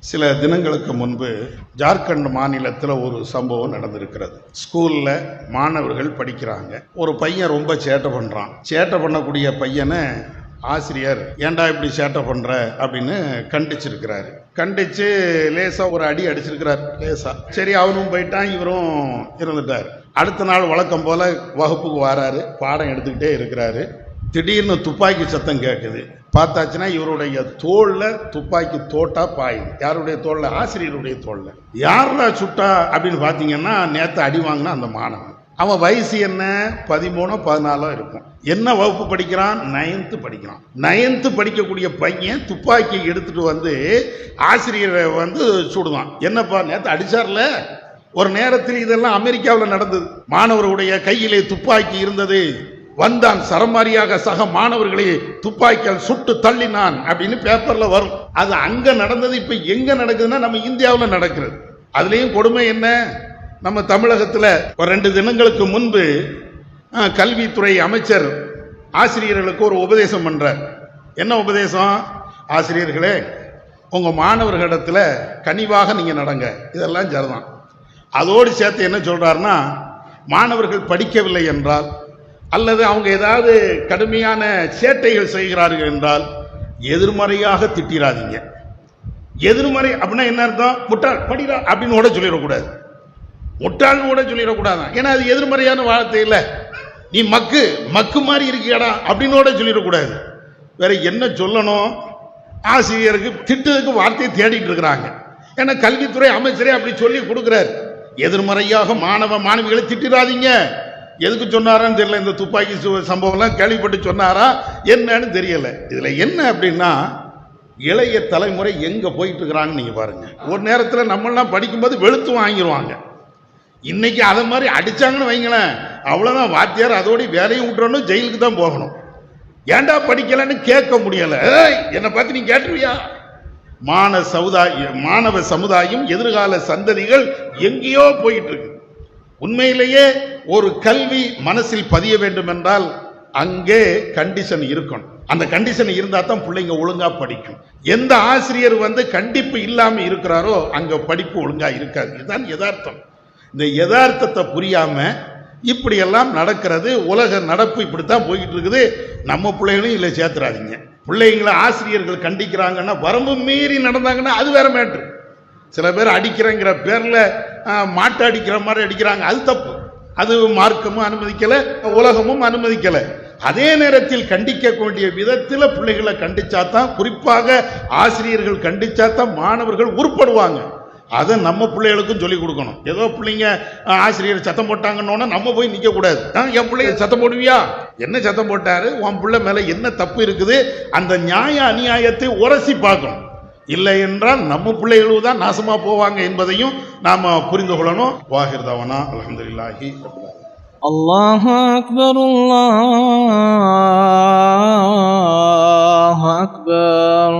சில தினங்களுக்கு முன்பு ஜார்க்கண்ட் மாநிலத்தில் ஒரு சம்பவம் நடந்திருக்கிறது. ஸ்கூலில் மாணவர்கள் படிக்கிறாங்க. ஒரு பையன் ரொம்ப சேட்டை பண்ணுறான். சேட்டை பண்ணக்கூடிய பையனை ஆசிரியர் ஏன்டா இப்படி சேட்டை பண்ணுற அப்படின்னு கண்டிச்சிருக்கிறாரு. கண்டிச்சு லேசாக ஒரு அடி அடிச்சிருக்கிறார். லேசாக சரி, அவனும் போயிட்டான், இவரும் இருந்துட்டார். அடுத்த நாள் வழக்கம் போல் வகுப்புக்கு வராரு, பாடம் எடுத்துக்கிட்டே இருக்கிறாரு. திடீர்னு துப்பாக்கி சத்தம் கேட்குது. பார்த்தாச்சுன்னா இவருடைய தோல்ல துப்பாக்கி தோட்டா பாயுது. யாருடைய தோல்ல? ஆசிரியருடைய தோல்ல. யாருடா சுட்டா அப்படின்னு பார்த்தீங்கன்னா நேற்று அடி வாங்கினா அந்த மாணவன். அவன் வயசு என்ன? 13 14 இருக்கும். என்ன வகுப்பு படிக்கிறான்? 9th படிக்கிறான். 9th படிக்கக்கூடிய பையன் துப்பாக்கி எடுத்துட்டு வந்து ஆசிரியரை சுடுவான். என்னப்பா நேற்று அடிச்சார்ல? ஒரு நேரத்தில் இதெல்லாம் அமெரிக்காவில் நடந்தது. மாணவருடைய கையிலே துப்பாக்கி இருந்தது. வந்தான், சரமாரியாக சக மாணவர்களை துப்பாக்கியால் சுட்டு தள்ளினான் அப்படின்னு பேப்பர்ல வரும். அது அங்க நடந்தது. இப்ப எங்க நடக்குதுன்னா நம்ம இந்தியாவில் நடக்கிறது. அதுலயும் கொடுமை என்ன? நம்ம தமிழகத்தில் ஒரு 2 தினங்களுக்கு முன்பு கல்வித்துறை அமைச்சர் ஆசிரியர்களுக்கு ஒரு உபதேசம் பண்றார். என்ன உபதேசம்? ஆசிரியர்களே, உங்க மாணவர்களிடத்துல கனிவாக நீங்க நடங்க, இதெல்லாம் சரிதான். அதோடு சேர்த்து என்ன சொல்றாருன்னா, மாணவர்கள் படிக்கவில்லை என்றால் அல்லது அவங்க ஏதாவது கடுமையான சேட்டைகள் செய்கிறார்கள் என்றால் எதிர்மறையாக திட்டிராதீங்க. எதிர்மறை அப்படின்னா என்ன அர்த்தம்? முட்டாள் படிடா அப்படின்னு கூட சொல்லிடக்கூடாது. முட்டாள்னு கூட சொல்லிடக்கூடாது. ஏன்னா அது எதிர்மறையான வார்த்தை இல்லை. நீ மக்கு மாதிரி இருக்கியாடா அப்படின்னு கூட சொல்லிடக்கூடாது. வேற என்ன சொல்லணும்? ஆசிரியருக்கு திட்டத்துக்கு வார்த்தையை தேடிட்டு இருக்கிறாங்க. ஏன்னா கல்வித்துறை அமைச்சரே அப்படி சொல்லி கொடுக்கிறார். எதிர்மறையாக மாணவிகளை திட்டிராதீங்க. எதுக்கு சொன்னாரான்னு தெரியல. இந்த துப்பாக்கி சம்பவம்லாம் கேள்விப்பட்டு சொன்னாரா என்னன்னு தெரியல. இதுல என்ன அப்படின்னா, இளைய தலைமுறை எங்க போயிட்டு இருக்கிறான்னு நீங்க பாருங்க. ஒரு நேரத்தில் நம்மளாம் படிக்கும்போது வெளுத்து வாங்கிடுவாங்க. இன்னைக்கு அதை மாதிரி அடிச்சாங்கன்னு வைங்களேன், அவ்வளவுதான். வாத்தியார் அதோட வேலையும் விட்டுறணும், ஜெயிலுக்கு தான் போகணும். ஏன்டா படிக்கலன்னு கேட்க முடியல. என்னை பார்த்து நீ கேட்டுருவியா? மாணவ சமுதாயம், எதிர்கால சந்ததிகள் எங்கேயோ போயிட்டு இருக்கு. உண்மையிலேயே ஒரு கல்வி மனசில் பதிய வேண்டும் என்றால் அங்கே கண்டிஷன் இருக்கணும். அந்த கண்டிஷன் இருந்தா தான் பிள்ளைங்க ஒழுங்கா படிக்கும். எந்த ஆசிரியர் கண்டிப்பு இல்லாம இருக்கிறாரோ அங்க படிப்பு ஒழுங்கா இருக்காது. இதுதான் யதார்த்தம். இந்த யதார்த்தத்தை புரியாம இப்படி எல்லாம் நடக்கிறது. உலக நடப்பு இப்படித்தான் போய்கிட்டு இருக்குது. நம்ம பிள்ளைகளையும் இல்லை சேர்த்துறாதீங்க. பிள்ளைங்களை ஆசிரியர்கள் கண்டிக்கிறாங்கன்னா, வரம்பு மீறி நடந்தாங்கன்னா அது வேற மேட்ரு. சில பேர் அடிக்கிறங்கிற பேர்ல மாட்டு அடிக்கிற மாதிரி அடிக்கிறாங்க. அது தப்பு. அது மார்க்கமும் அனுமதிக்கல, உலகமும் அனுமதிக்கல. அதே நேரத்தில் கண்டிக்க வேண்டிய விதத்தில் பிள்ளைகளை கண்டிச்சாதான், குறிப்பாக ஆசிரியர்கள் கண்டிச்சாதான் மாணவர்கள் உருப்படுவாங்க. அதை நம்ம பிள்ளைகளுக்கும் சொல்லிக் கொடுக்கணும். ஏதோ பிள்ளைங்க ஆசிரியர் சத்தம் போட்டாங்கன்னு நம்ம போய் நிற்க கூடாது. என் பிள்ளைய சத்தம் போடுவியா? என்ன சத்தம் போட்டாரு? உன் பிள்ளை மேல என்ன தப்பு இருக்குது? அந்த நியாய அநியாயத்தை உரசி பார்க்கணும். இல்லை என்றால் நம்ம பிள்ளைகளும் தான் நாசமா போவாங்க என்பதையும் நாம புரிந்து கொள்ளணும். வாஹிர் தவானா அல்ஹம்துலில்லாஹி ரப்பில் ஆலமீன். அல்லாஹு அக்பர், அல்லாஹு அக்பர்.